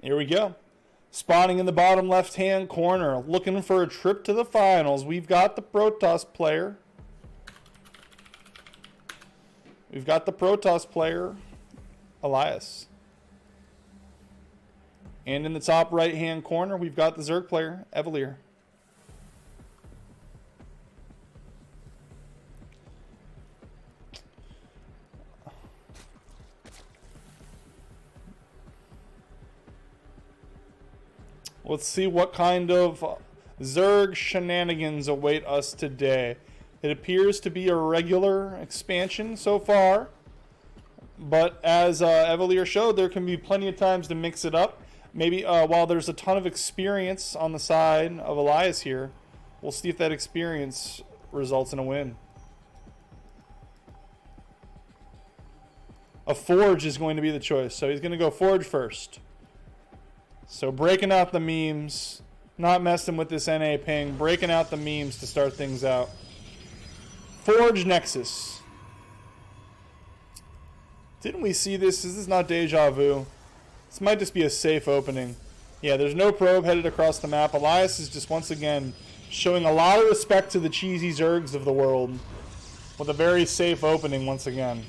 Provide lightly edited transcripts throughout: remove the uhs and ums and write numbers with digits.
Here we go. Spawning in the bottom left-hand corner, looking for a trip to the finals. We've got the Protoss player. Illias. And in the top right-hand corner, we've got the Zerg player, Evariel. Let's see what kind of Zerg shenanigans await us today. It appears to be a regular expansion so far, but as Evariel showed, there can be plenty of times to mix it up. Maybe while there's a ton of experience on the side of Illias here, we'll see if that experience results in a win. A Forge is going to be the choice, so he's going to go Forge first. So breaking out the memes, not messing with this NA ping, breaking out the memes to start things out. Forge Nexus. Didn't we see this? This is not deja vu. This might just be a safe opening. Yeah, there's no probe headed across the map. Illias is just once again showing a lot of respect to the cheesy Zergs of the world with a very safe opening once again.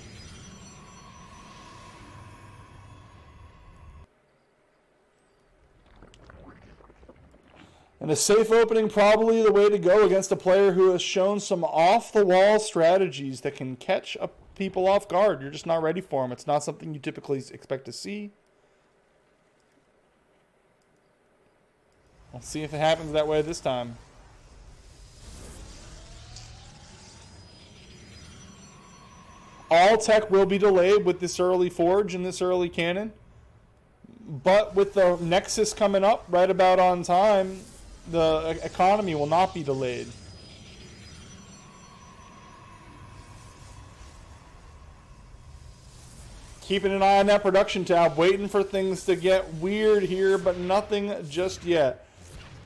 And a safe opening probably the way to go against a player who has shown some off-the-wall strategies that can catch people off guard. You're just not ready for them. It's not something you typically expect to see. Let's see if it happens that way this time. All tech will be delayed with this early Forge and this early cannon. But with the Nexus coming up right about on time, the economy will not be delayed. Keeping an eye on that production tab, waiting for things to get weird here, but nothing just yet.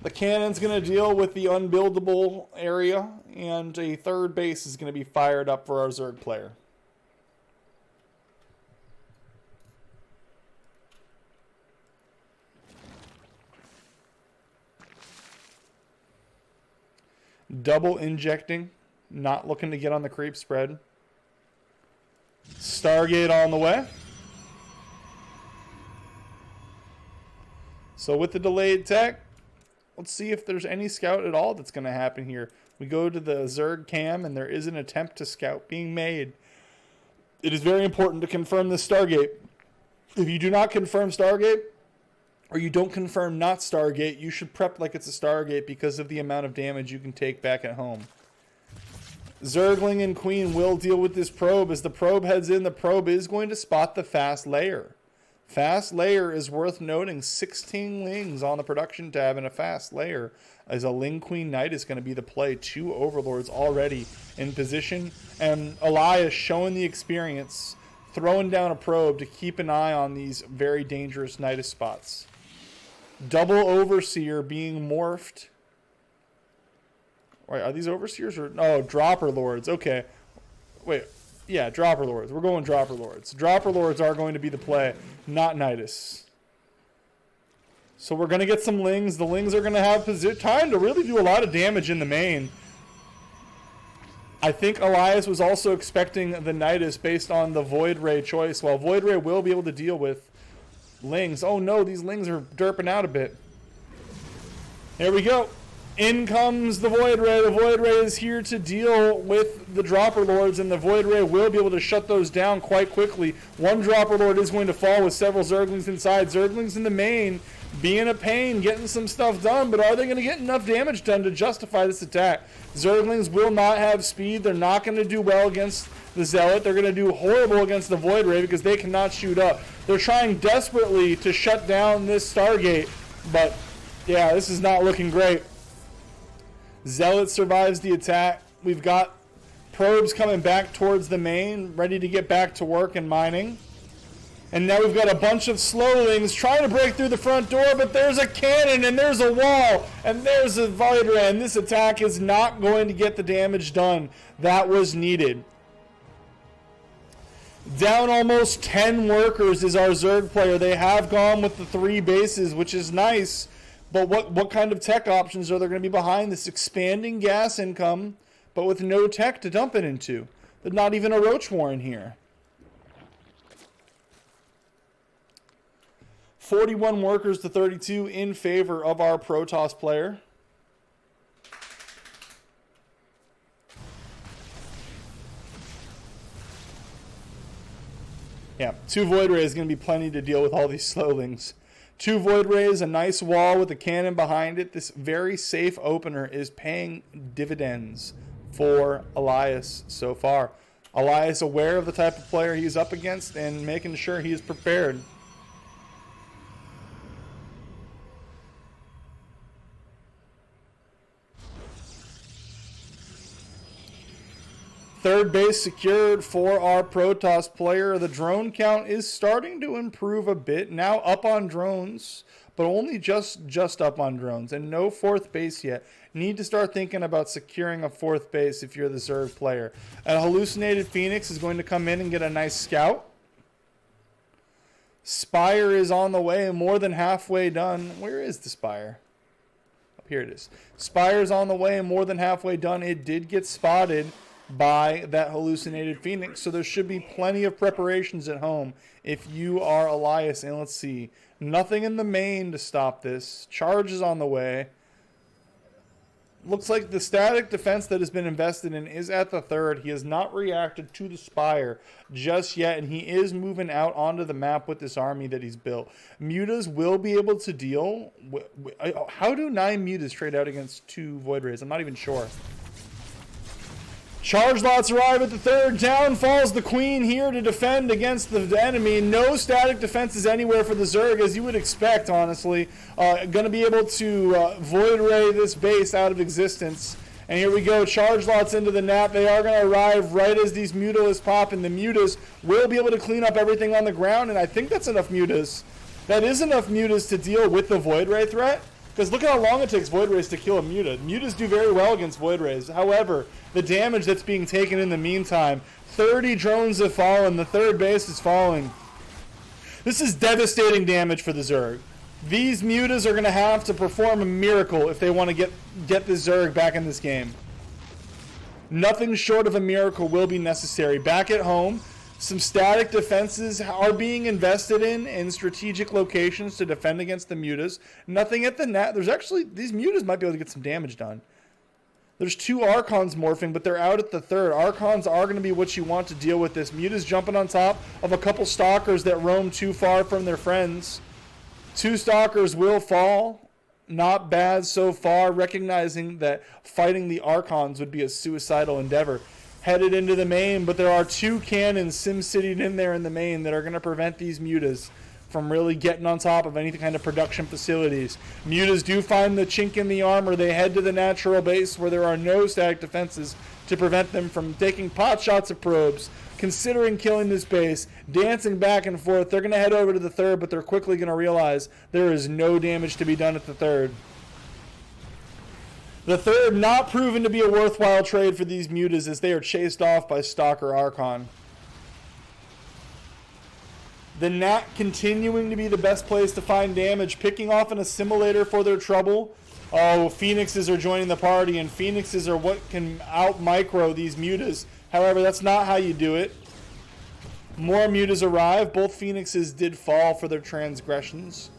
The cannon's going to deal with the unbuildable area, and a third base is going to be fired up for our Zerg player. Double injecting, not looking to get on the creep spread. Stargate on the way. So with the delayed tech, let's see if there's any scout at all that's going to happen here. We go to the Zerg cam and there is an attempt to scout being made. It is very important to confirm this Stargate. If you do not confirm Stargate, or you don't confirm not Stargate, you should prep like it's a Stargate because of the amount of damage you can take back at home. Zergling and Queen will deal with this probe. As the probe heads in, the probe is going to spot the fast layer. Fast layer is worth noting. 16 lings on the production tab and a fast layer. As a Ling Queen Knight is going to be the play. 2 Overlords already in position. And Illias showing the experience, throwing down a probe to keep an eye on these very dangerous Nidus spots. Double Overseer being morphed. Wait, are these Overseers or... Oh, Dropper Lords. Okay. Wait. Yeah, Dropper Lords. We're going Dropper Lords. Dropper Lords are going to be the play, not Nidus. So we're going to get some Lings. The Lings are going to have time to really do a lot of damage in the main. I think Illias was also expecting the Nidus based on the Void Ray choice. While Void Ray will be able to deal with Lings. Oh no, these Lings are derping out a bit. There we go. In comes the Void Ray. The Void Ray is here to deal with the Dropper Lords, and the Void Ray will be able to shut those down quite quickly. One Dropper Lord is going to fall with several Zerglings inside. Zerglings in the main, being a pain, getting some stuff done, but are they going to get enough damage done to justify this attack? Zerglings will not have speed. They're not going to do well against the Zealot. They're going to do horrible against the Void Ray because they cannot shoot up. They're trying desperately to shut down this Stargate, but yeah, this is not looking great. Zealot survives the attack. We've got probes coming back towards the main, ready to get back to work and mining. And now we've got a bunch of slowlings trying to break through the front door, but there's a cannon and there's a wall and there's a Void Ray, and this attack is not going to get the damage done that was needed. Down almost 10 workers is our Zerg player. They have gone with the 3 bases, which is nice. But what kind of tech options are there going to be behind this expanding gas income, but with no tech to dump it into? There's not even a Roach Warren here. 41 workers to 32 in favor of our Protoss player. Yeah, 2 Void Rays is going to be plenty to deal with all these slowlings. 2 Void Rays, a nice wall with a cannon behind it. This very safe opener is paying dividends for Illias so far. Illias aware of the type of player he's up against and making sure he is prepared. Third base secured for our Protoss player. The drone count is starting to improve a bit. Now up on drones, but only just up on drones. And no 4th base yet. Need to start thinking about securing a 4th base if you're the Zerg player. A hallucinated Phoenix is going to come in and get a nice scout. Spire is on the way, more than halfway done. Where is the Spire? Here it is. Spire's on the way, more than halfway done. It did get spotted by that hallucinated Phoenix, so there should be plenty of preparations at home if you are Illias. And let's see, nothing in the main to stop this. Charge is on the way. Looks like the static defense that has been invested in is at the 3rd. He has not reacted to the Spire just yet, and he is moving out onto the map with this army that he's built. Mutas will be able to deal with, how do 9 Mutas trade out against 2 Void Rays? I'm not even sure. Charge lots arrive at the 3rd. Down falls the Queen here to defend against the enemy. No static defenses anywhere for the Zerg, as you would expect, honestly. Going to be able to Void Ray this base out of existence. And here we go. Charge lots into the nap. They are going to arrive right as these Mutas pop, and the Mutas will be able to clean up everything on the ground, and I think that's enough Mutas. That is enough Mutas to deal with the Void Ray threat. Because look at how long it takes Void Rays to kill a Muta. Mutas do very well against Void Rays. However, the damage that's being taken in the meantime, 30 drones have fallen. The 3rd base is falling. This is devastating damage for the Zerg. These Mutas are going to have to perform a miracle if they want to get the Zerg back in this game. Nothing short of a miracle will be necessary. Back at home, some static defenses are being invested in strategic locations to defend against the Mutas. Nothing at the net. There's actually, these Mutas might be able to get some damage done. There's 2 Archons morphing, but they're out at the 3rd. Archons are going to be what you want to deal with this. Mutas jumping on top of a couple Stalkers that roam too far from their friends. 2 Stalkers will fall. Not bad so far, recognizing that fighting the Archons would be a suicidal endeavor. Headed into the main, but there are 2 cannons sim-citied in there in the main that are going to prevent these Mutas from really getting on top of any kind of production facilities. Mutas do find the chink in the armor. They head to the natural base where there are no static defenses to prevent them from taking pot shots at probes, considering killing this base, dancing back and forth. They're going to head over to the 3rd, but they're quickly going to realize there is no damage to be done at the 3rd. The 3rd not proven to be a worthwhile trade for these Mutas as they are chased off by Stalker Archon. The Nat continuing to be the best place to find damage, picking off an assimilator for their trouble. Oh, Phoenixes are joining the party, and Phoenixes are what can out-micro these Mutas. However, that's not how you do it. More Mutas arrive. Both Phoenixes did fall for their transgressions.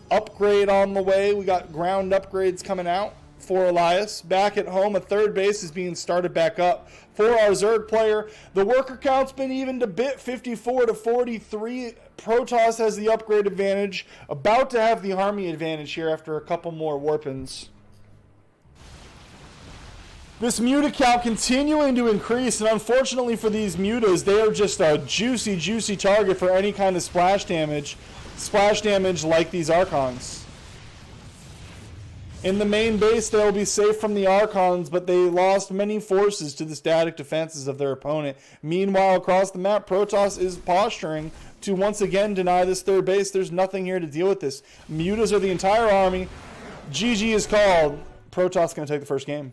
Upgrade on the way. We got ground upgrades coming out for Illias. Back at home, a 3rd base is being started back up for our Zerg player. The worker count's been evened a bit, 54 to 43. Protoss has the upgrade advantage, about to have the army advantage here after a couple more warpins. This Muta count continuing to increase, and unfortunately for these Mutas, they are just a juicy target for any kind of splash damage like these Archons. In the main base, they will be safe from the Archons, but they lost many forces to the static defenses of their opponent. Meanwhile, across the map, Protoss is posturing to once again deny this 3rd base. There's nothing here to deal with this. Mutas are the entire army. GG is called. Protoss going to take the first game.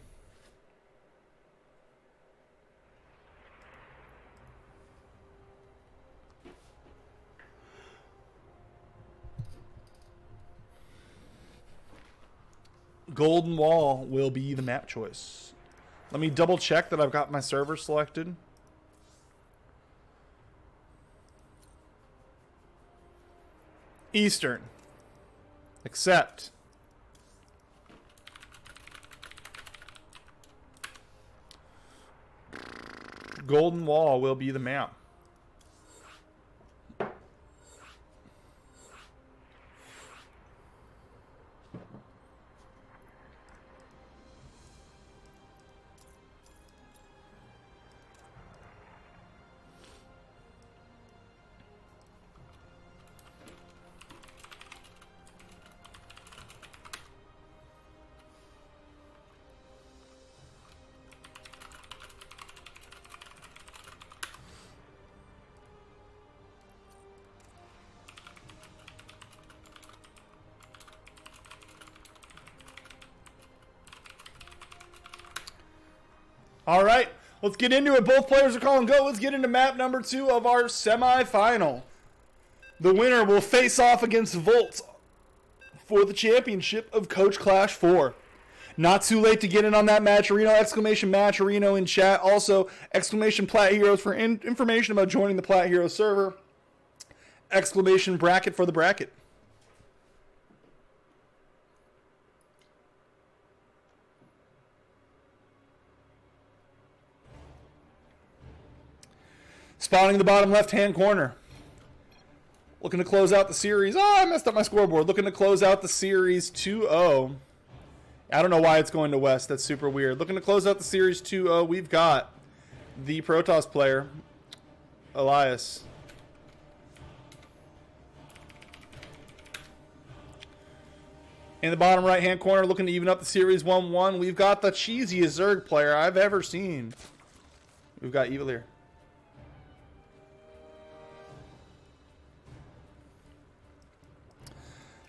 Golden Wall will be the map choice. Let me double check that I've got my server selected. Eastern. Accept. Golden Wall will be the map. All right, let's get into it. Both players are calling go. Let's get into map number 2 of our semifinal. The winner will face off against Volt for the championship of Coach Clash 4. Not too late to get in on that Matcherino, exclamation Matcherino in chat. Also, exclamation Plat Heroes for information about joining the Plat Heroes server. Exclamation bracket for the bracket. Spawning in the bottom left-hand corner. Looking to close out the series. Oh, I messed up my scoreboard. Looking to close out the series 2-0. I don't know why it's going to West. That's super weird. Looking to close out the series 2-0. We've got the Protoss player, Illias. In the bottom right-hand corner, looking to even up the series 1-1. We've got the cheesiest Zerg player I've ever seen. We've got Evariel.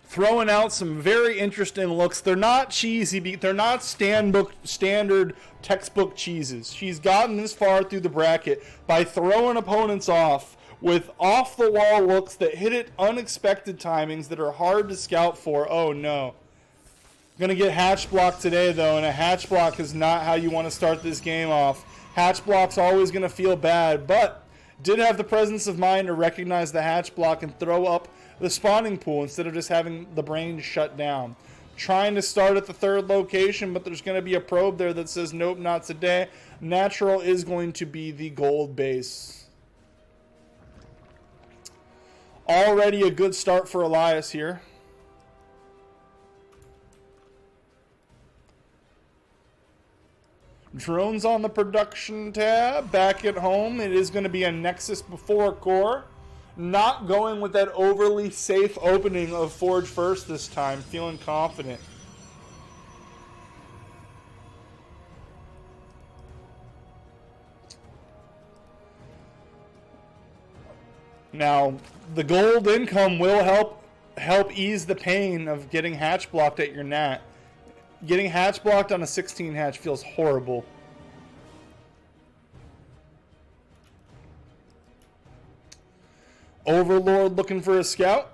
Throwing out some very interesting looks. They're not cheesy. They're not standard textbook cheeses. She's gotten this far through the bracket by throwing opponents off with off-the-wall looks that hit at unexpected timings that are hard to scout for. Oh, no. Going to get hatch blocked today, though, and a hatch block is not how you want to start this game off. Hatch block's always going to feel bad, but did have the presence of mind to recognize the hatch block and throw up the spawning pool instead of just having the brain shut down. Trying to start at the third location, but there's going to be a probe there that says, nope, not today. Natural is going to be the gold base. Already a good start for Illias here. Drones on the production tab. Back at home, it is going to be a Nexus before core. Not going with that overly safe opening of Forge first this time. Feeling confident. Now, the gold income will help ease the pain of getting hatch blocked at your nat. Getting hatch blocked on a 16 hatch feels horrible. Overlord looking for a scout.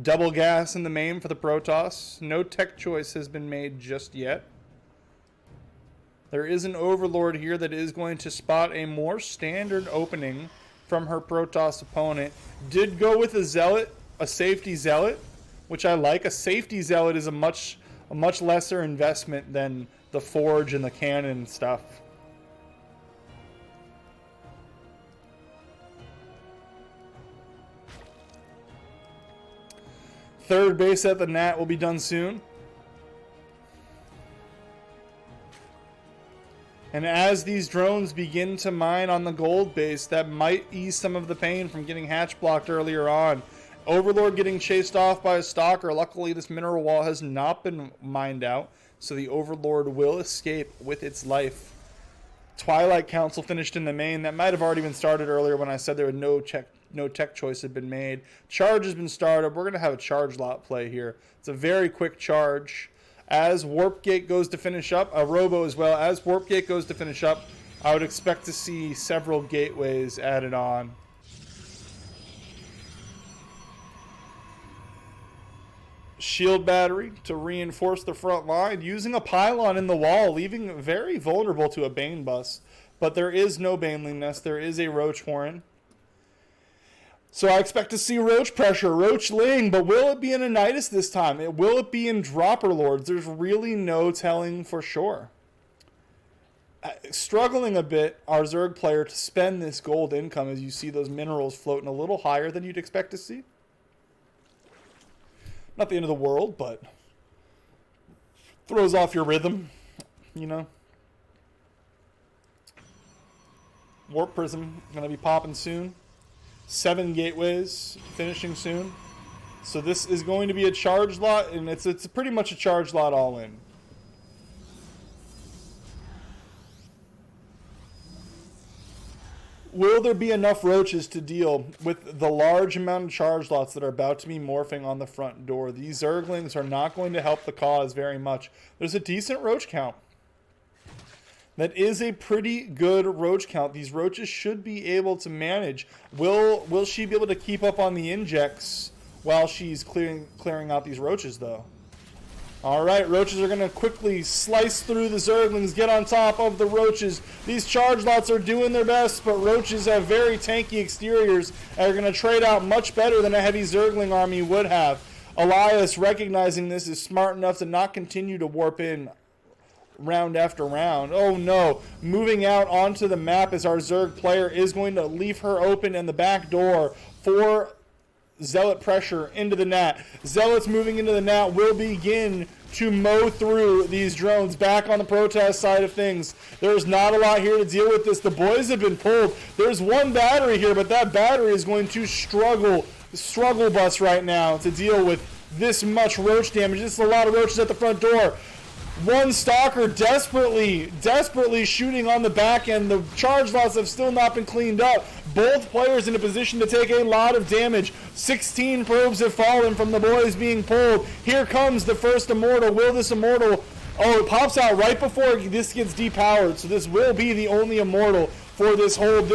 Double gas in the main for the Protoss. No tech choice has been made just yet. There is an Overlord here that is going to spot a more standard opening from her Protoss opponent. Did go with a Zealot, a safety Zealot, which I like. A safety Zealot is a much lesser investment than the Forge and the cannon and stuff. Third base at the Nat will be done soon. And as these drones begin to mine on the gold base, that might ease some of the pain from getting hatch blocked earlier on. Overlord getting chased off by a stalker. Luckily, this mineral wall has not been mined out, so the Overlord will escape with its life. Twilight Council finished in the main. That might have already been started earlier when I said there was no tech choice had been made. Charge has been started. We're going to have a charge lot play here. It's a very quick charge. As Warp Gate goes to finish up, a Robo as well, as Warp Gate goes to finish up, I would expect to see several gateways added on. Shield battery to reinforce the front line, using a pylon in the wall, leaving very vulnerable to a Bane bust. But there is no Baneling Nest, there is a Roach Warren. So I expect to see Roach pressure, Roach Ling, but will it be in a Nidus this time? Will it be in Dropper Lords? There's really no telling for sure. Struggling a bit, our Zerg player, to spend this gold income as you see those minerals floating a little higher than you'd expect to see. Not the end of the world, but throws off your rhythm, you know. Warp Prism going to be popping soon. 7 gateways finishing soon. So this is going to be a charge lot, and it's pretty much a charge lot all in. Will there be enough roaches to deal with the large amount of charge lots that are about to be morphing on the front door? These Zerglings are not going to help the cause very much. There's a decent roach count. That is a pretty good roach count. These roaches should be able to manage. Will she be able to keep up on the injects while she's clearing out these roaches, though? All right, roaches are going to quickly slice through the Zerglings, get on top of the roaches. These charge lots are doing their best, but roaches have very tanky exteriors and are going to trade out much better than a heavy Zergling army would have. Illias, recognizing this, is smart enough to not continue to warp in round after round. Oh no, moving out onto the map as our Zerg player is going to leave her open in the back door for Zealot pressure into the Nat. Zealots moving into the Nat will begin to mow through these drones. Back on the protest side of things, there's not a lot here to deal with this. The boys have been pulled. There's one battery here, but that battery is going to struggle bus right now to deal with this much roach damage. This is a lot of roaches at the front door. One stalker desperately shooting on the back end. The charge lots have still not been cleaned up. Both players in a position to take a lot of damage. 16 probes have fallen from the boys being pulled. Here comes the first Immortal. Will this Immortal... Oh, it pops out right before this gets depowered. So this will be the only Immortal for this hold.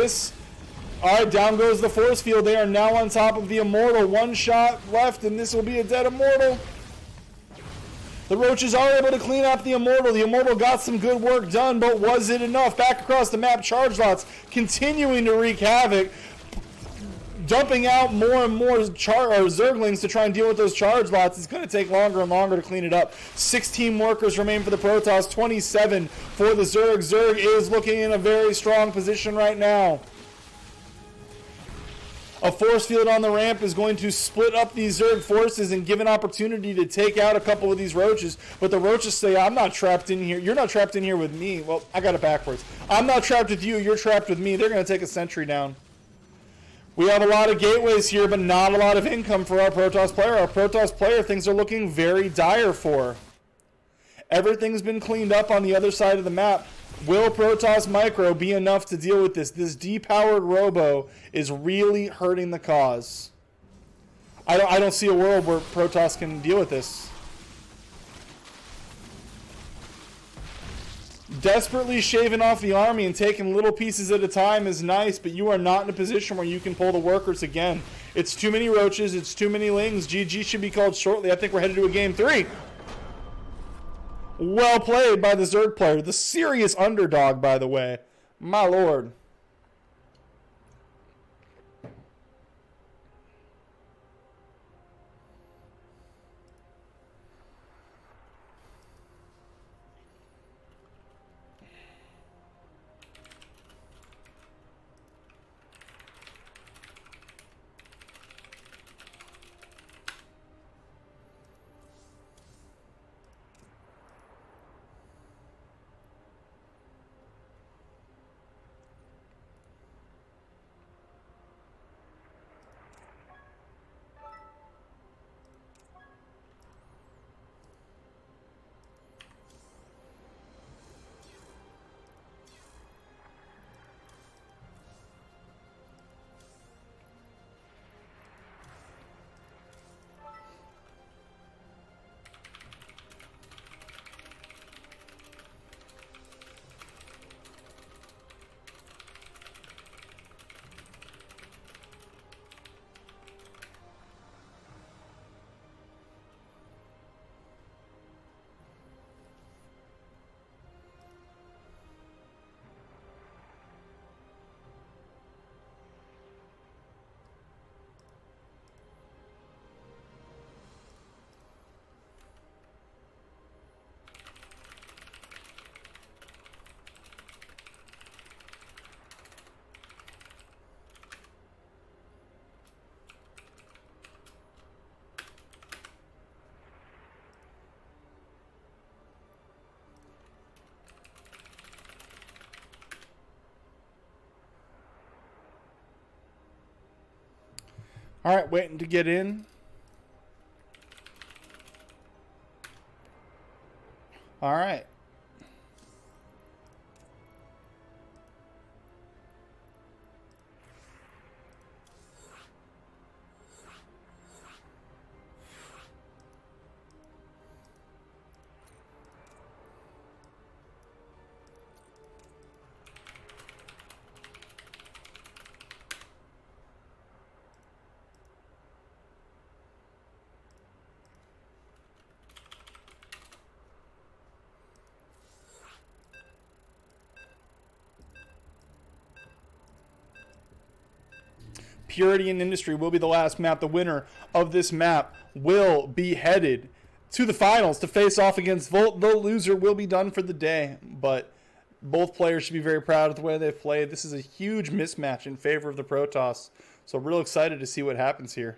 Alright, down goes the force field. They are now on top of the Immortal. One shot left, and this will be a dead Immortal. The roaches are able to clean up the Immortal. The Immortal got some good work done, but was it enough? Back across the map, charge lots continuing to wreak havoc, dumping out more and more Zerglings to try and deal with those charge lots. It's going to take longer and longer to clean it up. 16 workers remain for the Protoss, 27 for the Zerg. Zerg is looking in a very strong position right now. A force field on the ramp is going to split up these Zerg forces and give an opportunity to take out a couple of these roaches. But the roaches say, I'm not trapped in here. You're not trapped in here with me. Well, I got it backwards. I'm not trapped with you. You're trapped with me. They're going to take a sentry down. We have a lot of gateways here, but not a lot of income for our Protoss player. Our Protoss player, things are looking very dire for. Everything's been cleaned up on the other side of the map. Will Protoss Micro be enough to deal with this? This depowered Robo is really hurting the cause. I don't see a world where Protoss can deal with this. Desperately shaving off the army and taking little pieces at a time is nice, but you are not in a position where you can pull the workers again. It's too many roaches. It's too many lings. GG should be called shortly. I think we're headed to a game 3. Well played by the Zerg player. The serious underdog, by the way. My lord. All right, waiting to get in. All right. Purity and Industry will be the last map. The winner of this map will be headed to the finals to face off against Volt. The loser will be done for the day, but both players should be very proud of the way they've played. This is a huge mismatch in favor of the Protoss, so real excited to see what happens here.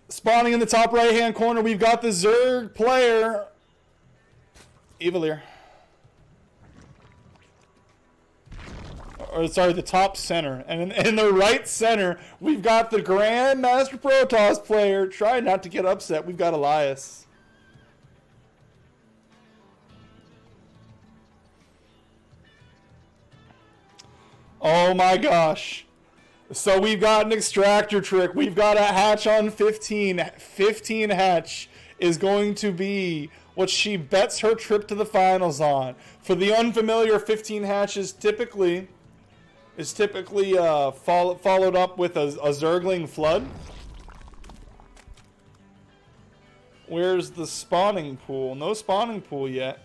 Spawning in the top right-hand corner, we've got the Zerg player, Evariel. Or sorry, the top center. And in the right center, we've got the Grandmaster Protoss player. Try not to get upset. We've got Illias. Oh my gosh. So we've got an extractor trick. We've got a hatch on 15. 15 hatch is going to be what she bets her trip to the finals on. For the unfamiliar, 15 hatch is typically followed up with a Zergling flood. Where's the spawning pool? No spawning pool yet.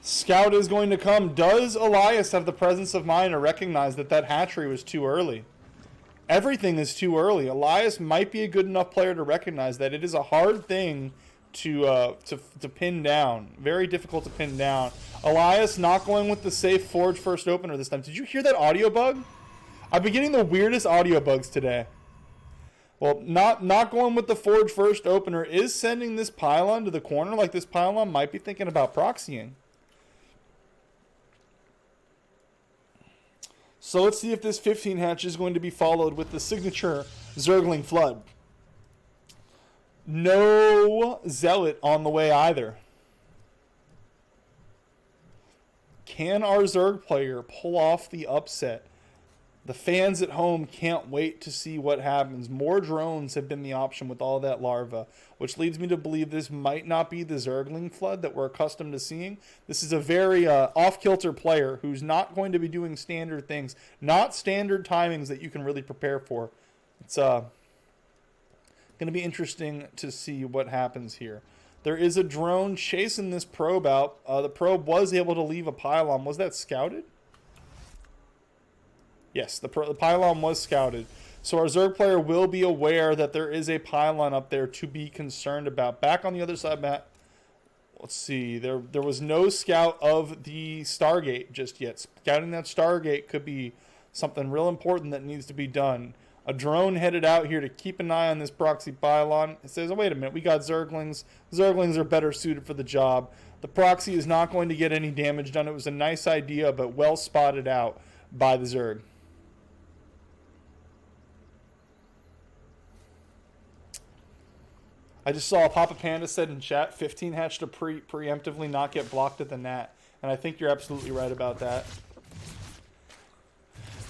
Scout is going to come. Does Illias have the presence of mind to recognize that that hatchery was too early? Everything is too early. Illias might be a good enough player to recognize that it is a hard thing to pin down. Very difficult to pin down. Illias not going with the safe Forge first opener this time. Did you hear that audio bug? I've been getting the weirdest audio bugs today. Well, not going with the Forge first opener is sending this pylon to the corner. Like this pylon might be thinking about proxying. So let's see if this 15 hatch is going to be followed with the signature Zergling flood. No Zealot on the way either. Can our Zerg player pull off the upset? The fans at home can't wait to see what happens. More drones have been the option with all that larva, which leads me to believe this might not be the Zergling flood that we're accustomed to seeing. This is a very off-kilter player who's not going to be doing standard things, not standard timings that you can really prepare for. It's going to be interesting to see what happens here. There is a drone chasing this probe out. The probe was able to leave a pylon. Was that scouted? Yes, the pylon was scouted. So our Zerg player will be aware that there is a pylon up there to be concerned about. Back on the other side, Matt. Let's see. There was no scout of the Stargate just yet. Scouting that Stargate could be something real important that needs to be done. A drone headed out here to keep an eye on this proxy pylon. It says, oh, wait a minute, we got Zerglings. Zerglings are better suited for the job. The proxy is not going to get any damage done. It was a nice idea, but well spotted out by the Zerg. I just saw a Papa Panda said in chat, 15 hatch to preemptively not get blocked at the nat. And I think you're absolutely right about that.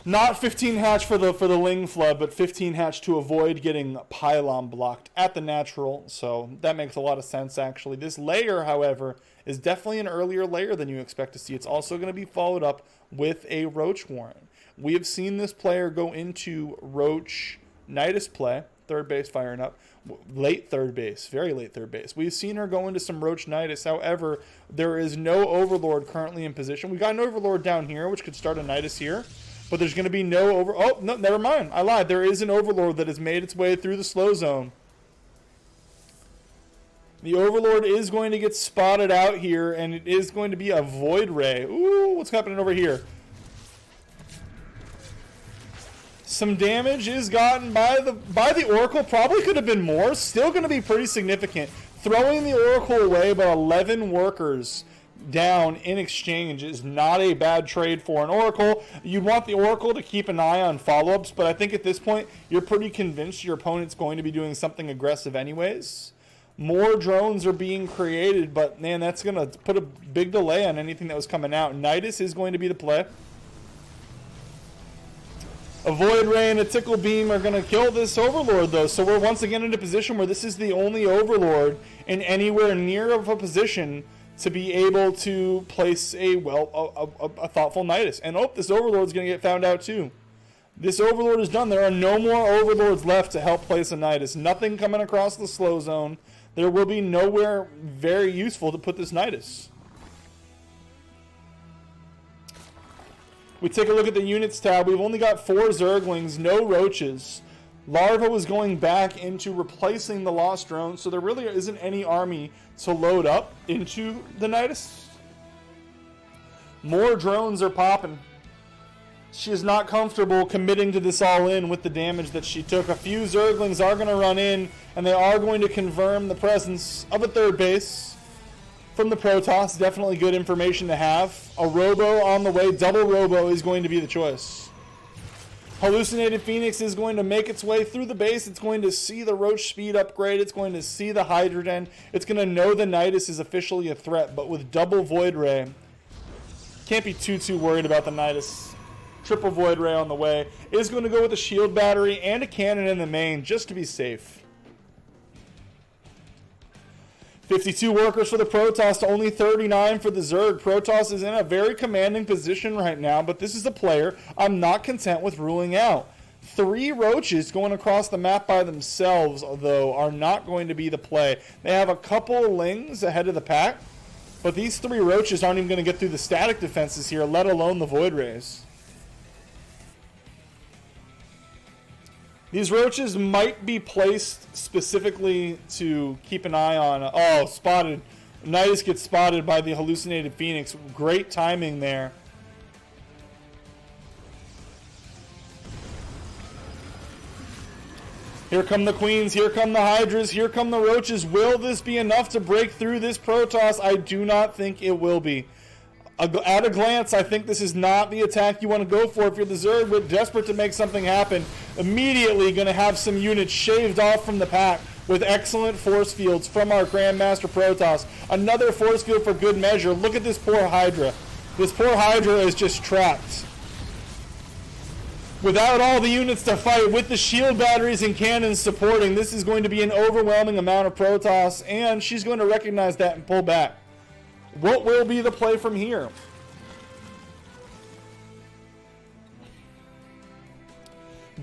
Not 15 hatch for the Ling flood, but 15 hatch to avoid getting pylon blocked at the natural. So that makes a lot of sense, actually. This layer, however, is definitely an earlier layer than you expect to see. It's also going to be followed up with a Roach Warren. We have seen this player go into Roach Nidus play, third base firing up. Late third base, very late third base. We've seen her go into some Roach Nidus. However, there is no Overlord currently in position. We got an Overlord down here, which could start a Nidus here. But there's going to be no Oh, no, never mind. I lied. There is an Overlord that has made its way through the slow zone. The Overlord is going to get spotted out here, and it is going to be a Void Ray. Ooh, what's happening over here? Some damage is gotten by the Oracle. Probably could have been more. Still going to be pretty significant. Throwing the Oracle away, but 11 workers down in exchange is not a bad trade for an Oracle. You'd want the Oracle to keep an eye on follow-ups, but I think at this point, you're pretty convinced your opponent's going to be doing something aggressive anyways. More drones are being created, but man, that's going to put a big delay on anything that was coming out. Nidus is going to be the play. A Void Ray and a Tickle Beam are going to kill this Overlord, though. So we're once again in a position where this is the only Overlord in anywhere near of a position to be able to place a thoughtful Nidus. And oh, this Overlord's going to get found out too. This Overlord is done. There are no more Overlords left to help place a Nidus. Nothing coming across the slow zone. There will be nowhere very useful to put this Nidus. We take a look at the units tab. We've only got 4 Zerglings, no Roaches. Larva was going back into replacing the Lost Drone, so there really isn't any army to load up into the Nidus. More drones are popping. She is not comfortable committing to this all in with the damage that she took. A few Zerglings are going to run in, and they are going to confirm the presence of a third base from the Protoss. Definitely good information to have. A Robo on the way. Double Robo is going to be the choice. Hallucinated Phoenix is going to make its way through the base. It's going to see the Roach speed upgrade. It's going to see the Hydrogen. It's going to know the Nidus is officially a threat, but with double Void Ray, can't be too worried about the Nidus. Triple Void Ray on the way. Is going to go with a shield battery and a cannon in the main just to be safe. 52 workers for the Protoss to only 39 for the Zerg. Protoss is in a very commanding position right now, but this is a player I'm not content with ruling out. 3 Roaches going across the map by themselves, though, are not going to be the play. They have a couple of Lings ahead of the pack, but these 3 Roaches aren't even going to get through the static defenses here, let alone the Void Rays. These Roaches might be placed specifically to keep an eye on. Oh, spotted. Nidus gets spotted by the Hallucinated Phoenix. Great timing there. Here come the Queens. Here come the Hydras. Here come the Roaches. Will this be enough to break through this Protoss? I do not think it will be. At a glance, I think this is not the attack you want to go for if you're the Zerg, but desperate to make something happen. Immediately going to have some units shaved off from the pack with excellent force fields from our Grandmaster Protoss. Another force field for good measure. Look at this poor Hydra. This poor Hydra is just trapped. Without all the units to fight, with the shield batteries and cannons supporting, this is going to be an overwhelming amount of Protoss, and she's going to recognize that and pull back. What will be the play from here?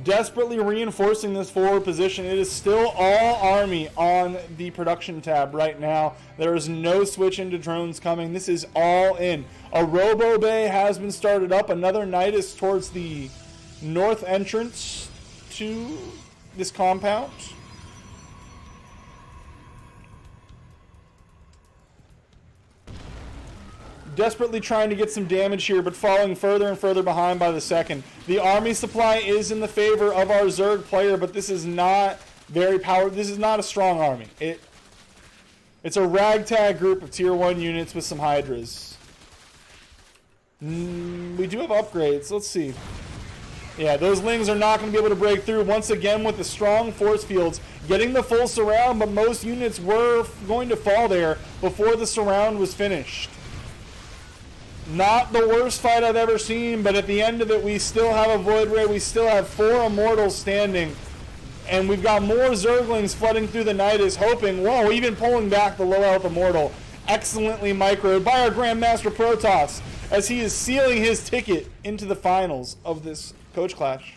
Desperately reinforcing this forward position. It is still all army on the production tab right now. There is no switch into drones coming. This is all in. A Robo Bay has been started up. Another Nidus towards the north entrance to this compound. Desperately trying to get some damage here, but falling further and further behind by the second. The army supply is in the favor of our Zerg player, but this is not very powerful. This is not a strong army. It's a ragtag group of tier 1 units with some Hydras. We do have upgrades. Let's see. Yeah, those Lings are not going to be able to break through. Once again with the strong force fields, getting the full surround, but most units were going to fall there before the surround was finished. Not the worst fight I've ever seen, but at the end of it, we still have a Void Ray. We still have 4 Immortals standing. And we've got more Zerglings flooding through the Nidus, hoping, whoa, even pulling back the low health Immortal. Excellently microed by our Grandmaster Protoss as he is sealing his ticket into the finals of this Coach Clash.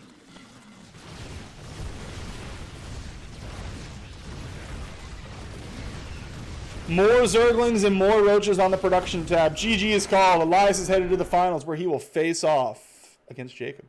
More Zerglings and more Roaches on the production tab. GG is called. Illias is headed to the finals where he will face off against Jacob.